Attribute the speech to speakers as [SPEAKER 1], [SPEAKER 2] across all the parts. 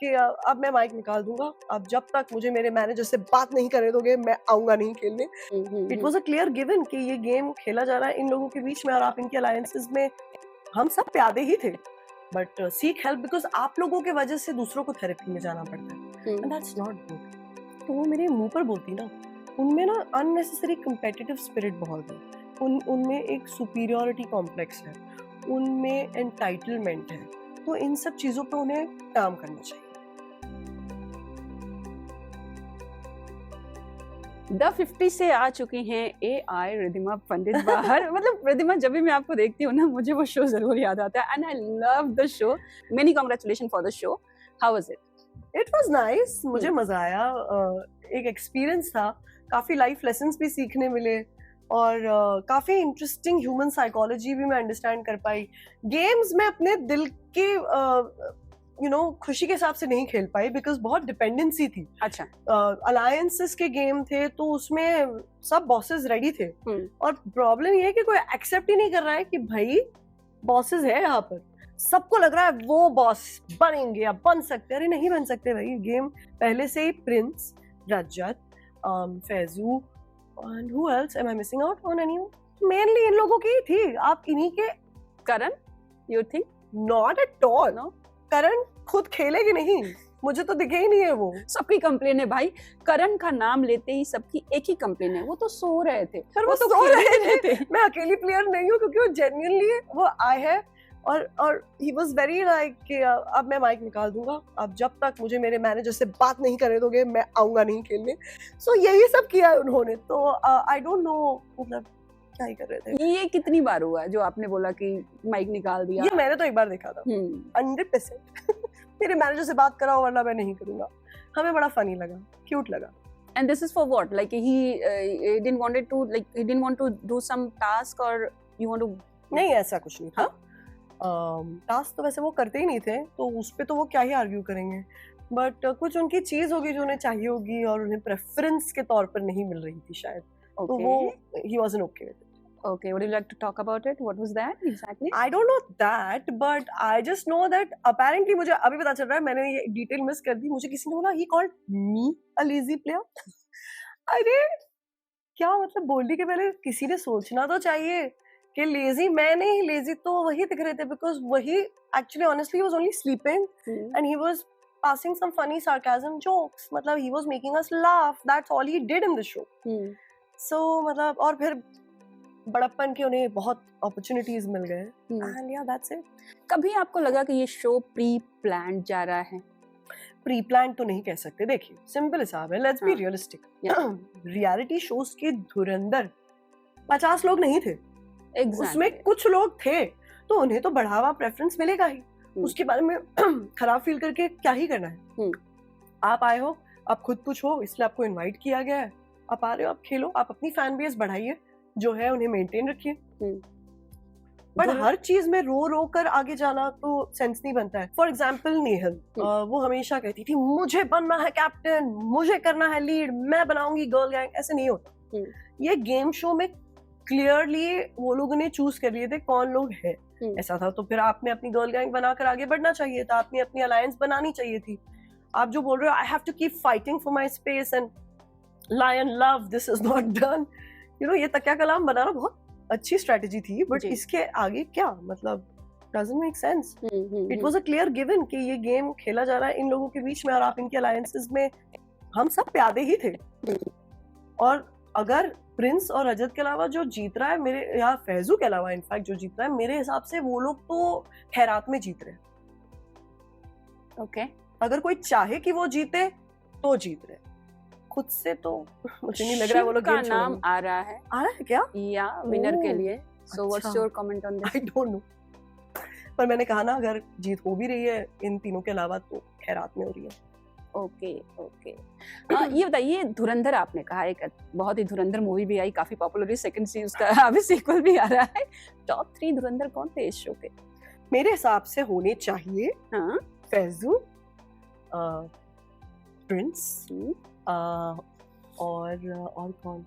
[SPEAKER 1] कि अब मैं माइक निकाल दूंगा, अब जब तक मुझे मेरे मैनेजर से बात नहीं करने दोगे मैं आऊंगा नहीं खेलने। It was a clear given कि ये गेम खेला जा रहा है इन लोगों के बीच में और आप इनके अलायंसेस में, हम सब प्यादे ही थे, बट सीक हेल्प बिकॉज आप लोगों के वजह से दूसरों को थेरेपी में जाना पड़ता है एंड दैट्स नॉट गुड। तो वो मेरे मुंह पर बोलती ना, उनमें ना अननेसेसरी कम्पेटिटिव स्पिरिट बहुत है, उनमें एक सुपीरियरिटी कॉम्प्लेक्स है, उनमें एंटाइटलमेंट है, तो इन सब चीजों पे उन्हें काम करना चाहिए।
[SPEAKER 2] द 50 से आ चुकी हैं AI रिद्धिमा पंडित बाहर। मतलब रिद्धिमा, जब भी मैं आपको देखती हूँ ना, मुझे वो शो जरूर याद आता है and I love the show. Many congratulation for the show. How was it?
[SPEAKER 1] It was nice, मुझे मजा आया, एक एक्सपीरियंस था, काफी लाइफ लेसन्स भी सीखने मिले और काफी इंटरेस्टिंग ह्यूमन साइकोलॉजी भी मैं अंडरस्टैंड कर पाई। गेम्स में अपने दिल के खुशी के हिसाब से नहीं खेल पाई बिकॉज बहुत डिपेंडेंसी थी।
[SPEAKER 2] अच्छा।
[SPEAKER 1] अलायंसेस के गेम थे तो उसमें सब बॉसेस रेडी थे और प्रॉब्लम ये है कि कोई एक्सेप्ट ही नहीं कर रहा है कि भाई बॉसेस है यहाँ पर, सबको लग रहा है वो बॉस बनेंगे या बन सकते हैं। अरे नहीं बन सकते भाई, गेम पहले से ही Prince, Rajat, Faizu and who else am I missing out on anyone? Mainly इन लोगों की ही थी। आप इन्हीं के
[SPEAKER 2] करण, you think?
[SPEAKER 1] Not at all.
[SPEAKER 2] No?
[SPEAKER 1] करण खुद खेलेगी नहीं, मुझे तो दिखे ही नहीं है वो।
[SPEAKER 2] सबकी कंप्लेन है भाई, करण का नाम लेते ही सबकी एक ही कंप्लेन है, वो तो सो रहे थे।
[SPEAKER 1] पर वो तो सो रहे थे। मैं अकेली प्लेयर नहीं हूँ क्योंकि वो जेन्युइनली वो आए है और ही वाज वेरी लाइक कि अब मैं माइक निकाल दूंगा, अब जब तक मुझे मेरे मैनेजर से बात नहीं करने दोगे मैं आऊंगा नहीं खेलने। सो यही सब किया है उन्होंने। तो आई डोंट नो मतलब क्या ही कर रहे थे।
[SPEAKER 2] ये कितनी बार हुआ जो आपने बोला कि माइक निकाल दिया?
[SPEAKER 1] ये मैंने तो एक बार देखा था 100%। मेरे मैनेजर से बात कराओ वरना मैं नहीं करूंगा। हमें बड़ा फनी लगा, क्यूट लगा।
[SPEAKER 2] And this is for what? Like he didn't want to do some task or you want to?
[SPEAKER 1] नहीं, ऐसा कुछ नहीं था। टास्क तो वैसे वो करते ही नहीं थे तो उस पे तो वो क्या ही आर्ग्यू करेंगे, बट कुछ उनकी चीज होगी जो उन्हें चाहिए होगी और उन्हें प्रेफरेंस के तौर पर नहीं मिल रही थी शायद।
[SPEAKER 2] Okay.
[SPEAKER 1] तो वो he wasn't okay with it.
[SPEAKER 2] Okay, would you like to talk about it? What was that exactly?
[SPEAKER 1] I don't know that, but I just know that apparently मुझे अभी पता चल रहा है, मैंने ये डिटेल मिस कर दी। मुझे किसी ने बोला he called me a lazy player। अरे क्या मतलब, बोलने के पहले किसी ने सोचना तो चाहिए कि लेजी मैं नहीं, लेजी तो वही दिख रहे थे बिकॉज वही actually honestly was only sleeping and he was passing some funny sarcasm jokes, मतलब he was making us laugh, that's all he did in the show। so मतलब और फिर बड़प्पन के उन्हें बहुत अपॉर्चुनिटीज मिल गए एंड या दैट्स इट।
[SPEAKER 2] कभी आपको लगा कि ये शो प्री प्लान जा रहा है?
[SPEAKER 1] प्री प्लान तो नहीं कह सकते। देखिए सिंपल हिसाब है, let's be realistic. Reality shows के धुरंधर 50 लोग नहीं थे। उसमें कुछ लोग थे तो उन्हें तो बढ़ावा प्रेफरेंस मिलेगा ही, उसके बारे में खराब फील करके क्या ही करना है। आप आए हो, आप खुद कुछ हो, इसलिए आपको इनवाइट किया गया है, आप आ रहे हो, आप खेलो, आप अपनी फैन बेस बढ़ाइए, जो है उन्हें मेंटेन रखिए। बट हर चीज में रो रो कर आगे जाना तो सेंस नहीं बनता है। फॉर एग्जाम्पल नेहल, वो हमेशा कहती थी मुझे बनना है कैप्टन, मुझे करना है लीड, मैं बनाऊंगी गर्ल गैंग। ऐसे नहीं होता। ये गेम शो में क्लियरली वो लोगों ने चूज कर लिए थे कौन लोग हैं। ऐसा था तो फिर आपने अपनी गर्ल गैंग बनाकर आगे बढ़ना चाहिए था, आपने अपनी अलायंस बनानी चाहिए थी। आप जो बोल रहे हो I have to keep fighting for my space and lie and love, this is not done, ये तकिया कलाम बनाना बहुत अच्छी स्ट्रेटजी थी, बट इसके आगे क्या मतलब doesn't make sense। it was a clear given कि ये गेम खेला जा रहा है इन लोगों के बीच में और आप इनके अलायंसेस में, हम सब प्यादे ही थे। और अगर प्रिंस और रजत के अलावा जो जीत रहा है, मेरे यहाँ फैजू के अलावा इनफैक्ट जो जीत रहा है, मेरे हिसाब से वो लोग तो खैरात में जीत रहे हैं।
[SPEAKER 2] ओके,
[SPEAKER 1] अगर कोई चाहे कि वो जीते तो जीत रहे, खुद से तो मुझे नहीं लग रहा है वो लोग
[SPEAKER 2] का नाम आ रहा है
[SPEAKER 1] क्या
[SPEAKER 2] या विनर के लिए। So what's your comment on this?
[SPEAKER 1] I don't know, पर मैंने कहा ना अगर जीत हो भी रही है इन तीनों के अलावा तो खैरात में हो रही है।
[SPEAKER 2] ओके। ये बताइए, धुरंधर आपने कहा, एक बहुत ही धुरंधर मूवी भी आई, काफी पॉपुलर है, सेकंड सीरीज उसका अभी सीक्वल भी आ रहा है। टॉप 3 धुरंधर कौन थे इस शो के?
[SPEAKER 1] मेरे हिसाब से होने चाहिए फैजू, प्रिंस और कौन,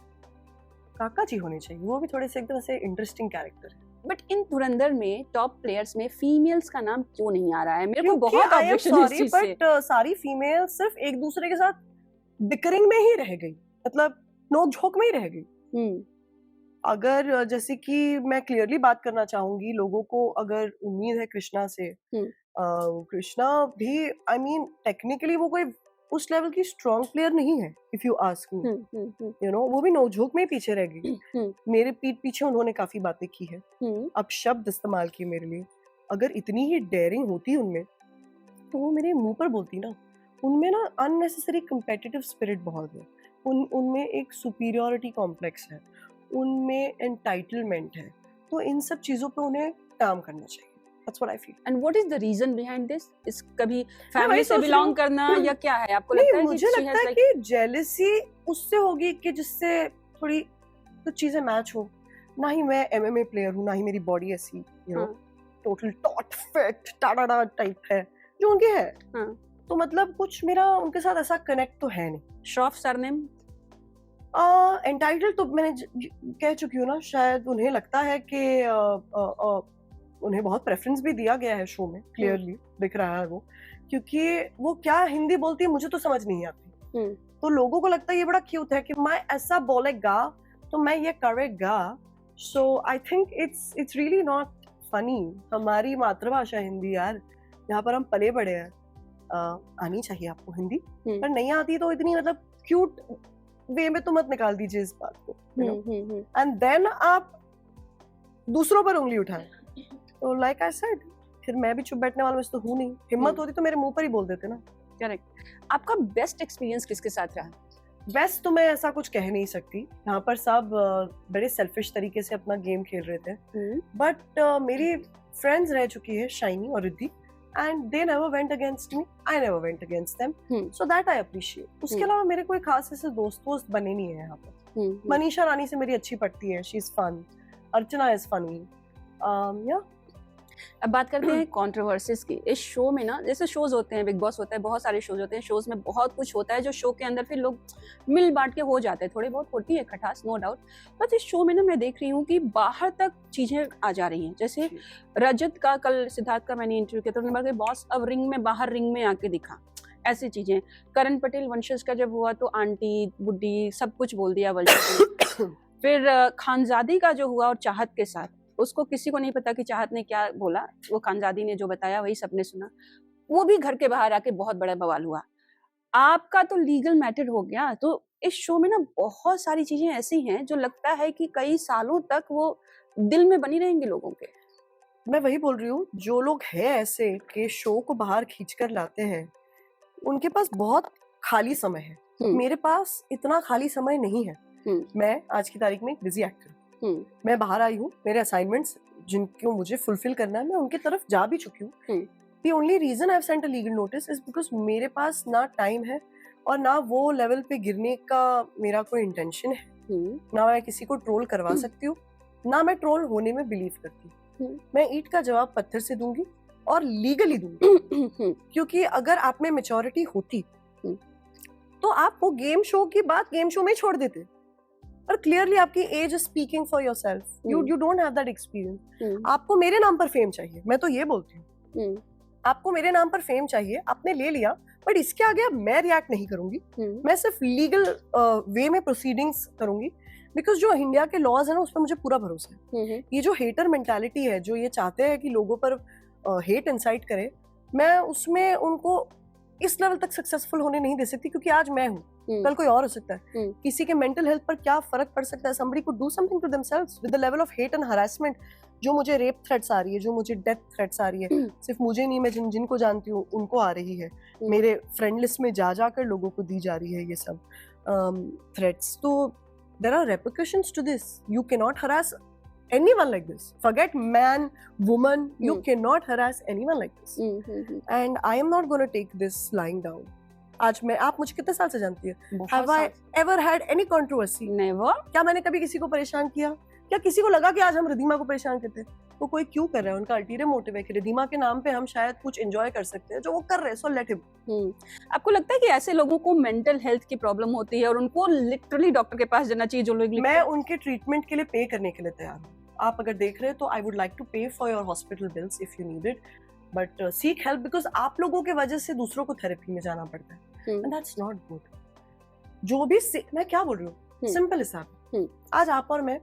[SPEAKER 1] काका जी होने चाहिए। वो भी थोड़े से एकदम ऐसे इंटरेस्टिंग कैरेक्टर है,
[SPEAKER 2] बट इन धुरंधर में टॉप प्लेयर्स में फीमेल्स का नाम क्यों नहीं आ रहा है? मेरे को
[SPEAKER 1] क्योंकि
[SPEAKER 2] बहुत
[SPEAKER 1] I am
[SPEAKER 2] ऑब्जेक्शन इस
[SPEAKER 1] sorry,
[SPEAKER 2] चीज से।
[SPEAKER 1] but सारी फीमेल सिर्फ एक दूसरे के साथ बिकरिंग में ही रह गई, मतलब नोक झोंक में ही रह गई। अगर जैसे कि मैं क्लियरली बात करना चाहूंगी, लोगों को अगर उम्मीद है कृष्णा से, कृष्णा भी आई मीन टेक्निकली वो कोई उस लेवल की स्ट्रॉन्ग प्लेयर नहीं है, if you ask me, you know, वो भी नोकझोंक में ही पीछे रह गई। मेरे पीठ पीछे उन्होंने काफी बातें की है, अब शब्द इस्तेमाल किए मेरे लिए। अगर इतनी ही डेयरिंग होती उनमें तो वो मेरे मुंह पर बोलती ना। उनमें ना अननेसेसरी कम्पेटिटिव स्पिरिट बहुत है, उनमें एक सुपीरियरिटी कॉम्प्लेक्स है, उनमें एंटाइटलमेंट है, तो इन सब चीजों पे उन्हें काम करना चाहिए। That's what I feel.
[SPEAKER 2] And what is the reason behind this? इस कभी फैमिली से बिलोंग करना या क्या है? आपको लगता है कि
[SPEAKER 1] मुझे लगता है कि जेलसी उससे होगी कि जिससे थोड़ी कुछ चीजें मैच हो। ना ही मैं एमएमए प्लेयर हूँ, ना ही मेरी बॉडी ऐसी you know total taught fit Tada type है जो उनके है, तो मतलब कुछ मेरा उनके साथ ऐसा कनेक्ट तो है नहीं।
[SPEAKER 2] श्रॉफ सरनेम
[SPEAKER 1] एंटाइटल तो मैंने कह चुकी हूँ ना, शायद उन्हें लगता है कि उन्हें बहुत प्रेफरेंस भी दिया गया है शो में, क्लियरली दिख रहा है वो, क्योंकि वो क्या हिंदी बोलती है मुझे तो समझ नहीं आती, तो लोगों को लगता है ये बड़ा क्यूट है कि मैं ऐसा बोलेगा तो मैं ये करेगा। So I think it's really not funny. हमारी मातृभाषा हिंदी यार, यहाँ पर हम पले बड़े हैं, आनी चाहिए आपको हिंदी, पर नहीं आती तो इतनी मतलब क्यूट वे में तो मत निकाल दीजिए इस बात को, एंड देन आप दूसरों पर उंगली उठाएं। तो लाइक आई सेड, फिर मैं भी चुप बैठने वाला मैं तो हूँ नहीं, हिम्मत होती तो मेरे मुंह पर ही बोल देते ना।
[SPEAKER 2] करेक्ट। आपका बेस्ट एक्सपीरियंस किसके साथ रहा?
[SPEAKER 1] बेस्ट तो मैं ऐसा कुछ कह नहीं सकती, यहाँ पर सब बड़े सेल्फिश तरीके से अपना गेम खेल रहे थे, बट मेरी फ्रेंड्स रह चुकी है शाइनी और Riddhi, and they never went against me, I never went against them, so that I appreciate. उसके अलावा मेरे कोई खास ऐसे दोस्त बने नहीं है यहाँ पर। मनीषा रानी से मेरी अच्छी पड़ती है, she is fun, Archana is funny, yeah.
[SPEAKER 2] अब बात करते हैं कंट्रोवर्सीज की। इस शो में ना, जैसे शोज होते हैं, बिग बॉस होता है, बहुत सारे शोज होते हैं, शोज में बहुत कुछ होता है जो शो के अंदर फिर लोग मिल बांट के हो जाते हैं, थोड़ी बहुत होती है खटास, नो डाउट, बट इस शो में ना मैं देख रही हूँ कि बाहर तक चीजें आ जा रही हैं। जैसे रजत का, कल सिद्धार्थ का मैंने इंटरव्यू किया तो उन्होंने बोला कि बॉस अब रिंग में, बाहर रिंग में आके दिखा, ऐसी चीजें। करण पटेल वंशज का जब हुआ तो आंटी बुड्ढी सब कुछ बोल दिया वंशज ने। फिर खानजादी का जो हुआ और चाहत के साथ, उसको किसी को नहीं पता कि चाहत ने क्या बोला, वो खानजादी ने जो बताया वही सबने सुना, वो भी घर के बाहर आके बहुत बड़ा बवाल हुआ। आपका तो लीगल मैटर हो गया, तो इस शो में ना बहुत सारी चीजें ऐसी हैं जो लगता है कि कई सालों तक वो दिल में बनी रहेंगी लोगों के।
[SPEAKER 1] मैं वही बोल रही हूँ, जो लोग हैं ऐसे कि शो को बाहर खींचकर लाते हैं, उनके पास बहुत खाली समय है। मेरे पास इतना खाली समय नहीं है। मैं आज की तारीख में एक बिजी एक्टर हूँ, मैं बाहर आई हूँ, मेरे असाइनमेंट्स जिनको मुझे फुलफिल करना है मैं उनकी तरफ जा भी चुकी हूँ। The only reason I've sent a legal notice is because मेरे पास ना टाइम है और ना वो लेवल पे गिरने का मेरा कोई इंटेंशन है। ना मैं किसी को ट्रोल करवा सकती हूँ, ना मैं ट्रोल होने में बिलीव करती हूँ। मैं ईंट का जवाब पत्थर से दूंगी और लीगली दूंगी, क्योंकि अगर आप में मेच्योरिटी होती तो आप वो गेम शो की बात गेम शो में छोड़ देते। और क्लियरली आपकी age is speaking for yourself, you don't have that experience. आपको मेरे नाम पर फेम चाहिए, मैं तो ये बोलती हूँ, आपको मेरे नाम पर फेम चाहिए, आपने ले लिया, बट इसके आगे मैं रिएक्ट नहीं करूंगी। मैं सिर्फ लीगल वे में प्रोसीडिंग्स करूंगी, बिकॉज जो इंडिया के लॉज है ना उस पर मुझे पूरा भरोसा है। ये जो हेटर मेंटालिटी है, जो ये चाहते हैं कि लोगों पर हेट इंसाइट करे, मैं उसमें उनको इस लेवल तक सक्सेसफुल होने नहीं दे सकती, क्योंकि आज मैं हूँ, कल कोई और हो सकता है। किसी के मेंटल हेल्थ पर क्या फर्क पड़ सकता है? somebody could do something to themselves with the level of hate and harassment। जो मुझे रेप थ्रेट्स आ रही है, जो मुझे डेथ थ्रेट्स आ रही है, सिर्फ मुझे नहीं, मैं जिनको जानती हूँ उनको आ रही है, मेरे फ्रेंड लिस्ट में जा जाकर लोगों को दी जा रही है ये सब थ्रेट्स। तो there are repercussions to this. You cannot harass anyone like this. Forget man, woman, you cannot harass anyone like this. And I am not going to take this lying down. आज मैं, आप मुझे कितने साल से जानती है? Have I ever had any controversy?
[SPEAKER 2] Never.
[SPEAKER 1] क्या मैंने कभी किसी को परेशान किया? क्या किसी को लगा कि आज हम रिधिमा को परेशान करते हैं? वो कोई क्यों कर रहा है, उनका अल्टीरियर मोटिव है कि रिधिमा के नाम पे हम शायद कुछ एंजॉय कर सकते हैं, जो वो कर रहे हैं, सो लेट हिम।
[SPEAKER 2] आपको लगता है कि ऐसे लोगों को मेंटल हेल्थ की प्रॉब्लम होती है और उनको लिटरली डॉक्टर के पास जाना चाहिए? जो लोग,
[SPEAKER 1] मैं उनके ट्रीटमेंट के लिए पे करने के लिए तैयार हूँ। आप अगर देख रहे हो तो आई वुड लाइक टू पे for your hospital bills if you need it, but seek help, because आप लोगों के वजह से दूसरों को थेरेपी में जाना पड़ता है, एंड दैट्स नॉट गुड. जो भी मैं क्या बोल रही हूँ, सिंपल हिसाब, आज आप और मैं,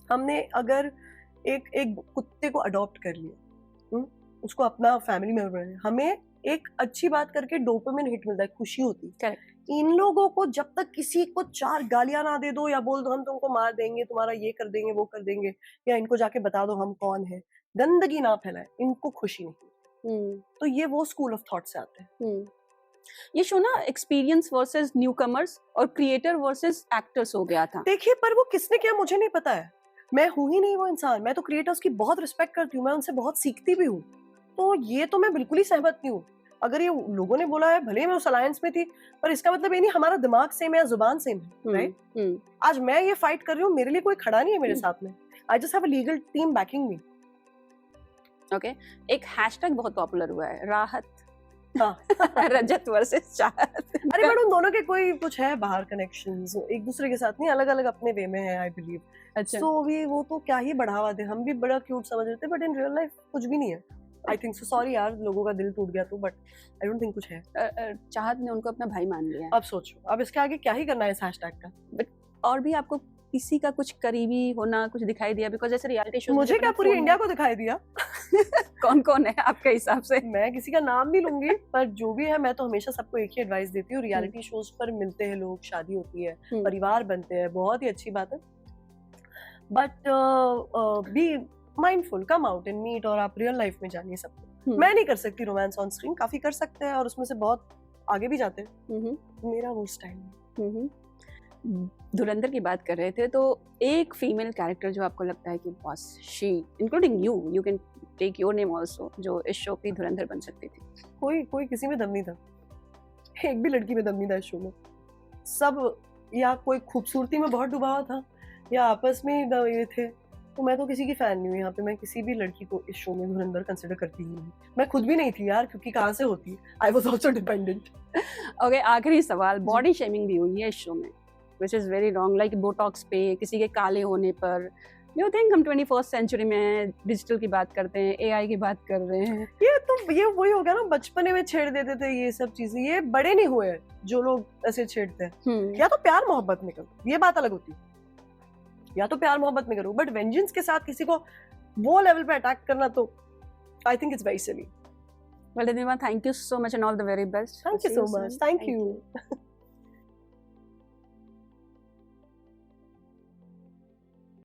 [SPEAKER 1] हमने अगर एक कुत्ते को अडॉप्ट कर लिया, उसको अपना फैमिली मेंबर बनाया, हमें एक अच्छी बात करके डोपामिन हिट मिलता है, खुशी होती है. इन लोगों को जब तक किसी को 4 गालियां ना दे दो या बोल दो हम तुमको मार देंगे, तुम्हारा ये कर देंगे, वो कर देंगे, या इनको जाके बता दो हम कौन है, गंदगी ना फैलाए, इनको खुशी नहीं. तो ये वो स्कूल ऑफ थॉट से आते हैं.
[SPEAKER 2] ये शो ना एक्सपीरियंस वर्सेस न्यूकमर्स और क्रिएटर वर्सेस एक्टर्स हो गया था.
[SPEAKER 1] देखिए, पर वो किसने किया मुझे नहीं पता है, मैं हूं ही नहीं वो इंसान. मैं तो क्रिएटर्स की बहुत रिस्पेक्ट करती हूँ, मैं उनसे बहुत सीखती भी हूँ, तो ये तो मैं बिल्कुल ही सहमत नहीं हूँ. अगर ये लोगों ने बोला है, भले मैं उस अलायंस में थी, पर इसका मतलब ये नहीं हमारा दिमाग सेम है या जुबान सेम है, राइट? आज मैं ये फाइट कर रही हूँ, मेरे लिए कोई खड़ा नहीं है मेरे साथ में. I just have a legal team banking me.
[SPEAKER 2] Okay, एक हैशटैग बहुत पॉपुलर हुआ है, राहत.
[SPEAKER 1] हाँ.
[SPEAKER 2] रजत वर्सेस चाहत.
[SPEAKER 1] अरे बट उन दोनों के कोई कुछ है बाहर कनेक्शंस, एक दूसरे के साथ नहीं, अलग अलग अपने वे में है, आई बिलीव.
[SPEAKER 2] अच्छा.
[SPEAKER 1] तो भी वो तो क्या ही बढ़ावा दे, हम भी बड़ा क्यूट समझ रहे थे, बट इन रियल लाइफ कुछ भी नहीं है. I think so. सॉरी यार, लोगों का दिल टूट गया तो, बट आई डोंट थिंक कुछ है.
[SPEAKER 2] चाहत ने उनको अपना भाई मान लिया.
[SPEAKER 1] अब सोचो, अब इसके आगे क्या ही करना है इस हैशटैग का.
[SPEAKER 2] बट और भी आपको किसी का कुछ करीबी होना कुछ दिखाई दिया? बिकॉज जैसे रियलिटी शो
[SPEAKER 1] मुझे क्या पूरी इंडिया को दिखाई दिया.
[SPEAKER 2] कौन कौन है आपके हिसाब से?
[SPEAKER 1] मैं किसी का नाम नहीं लूंगी, पर जो भी है, मैं तो हमेशा सबको एक ही एडवाइस देती हूँ. रियलिटी शोज पर मिलते हैं लोग, शादी होती है, परिवार बनते हैं, बहुत ही अच्छी बात है, but be mindful, come out and meet, और आप रियल लाइफ में जानिए सबको. मैं नहीं कर सकती रोमांस ऑन स्क्रीन, काफी कर सकते हैं और उसमें से बहुत आगे भी जाते हैं. मेरा वो स्टाइल.
[SPEAKER 2] धुरंधर की बात कर रहे थे, तो एक फीमेल कैरेक्टर जो आपको लगता है कि boss, she including you can take your name also, जो इस शो की धुरंधर बन सकती थी?
[SPEAKER 1] कोई किसी में दम नहीं था. एक भी लड़की में दम नहीं था इस शो में. सब या कोई खूबसूरती में बहुत डूबा हुआ था, या आपस में ये थे. तो मैं तो किसी की फैन नहीं हूँ यहाँ पे. मैं किसी भी लड़की को इस शो में धुरंधर कंसिडर करती ही नहीं. मैं खुद भी नहीं थी यार, क्योंकि कहाँ से होती. I was also dependent.
[SPEAKER 2] Okay, आखिरी सवाल, बॉडी शेमिंग भी हुई है इस शो में, which is very wrong, like Botox पे, किसी के काले होने पर. You think हम 21st सेंचुरी में डिजिटल की बात करते हैं, AI की बात कर रहे हैं?
[SPEAKER 1] ये वही हो गया ना, बचपने में छेड़ देते थे ये सब चीजें. ये बड़े नहीं हुए जो लोग ऐसे छेड़ते हैं. या तो प्यार मोहब्बत में करो, ये बात अलग होती है, या तो प्यार मोहब्बत में करो, बट वेंजेंस के साथ किसी को वो लेवल पे अटैक करना, तो आई think it's very silly.
[SPEAKER 2] Well, Ridhima, thank you so much and all the very best.
[SPEAKER 1] Thank you so much. Thank you.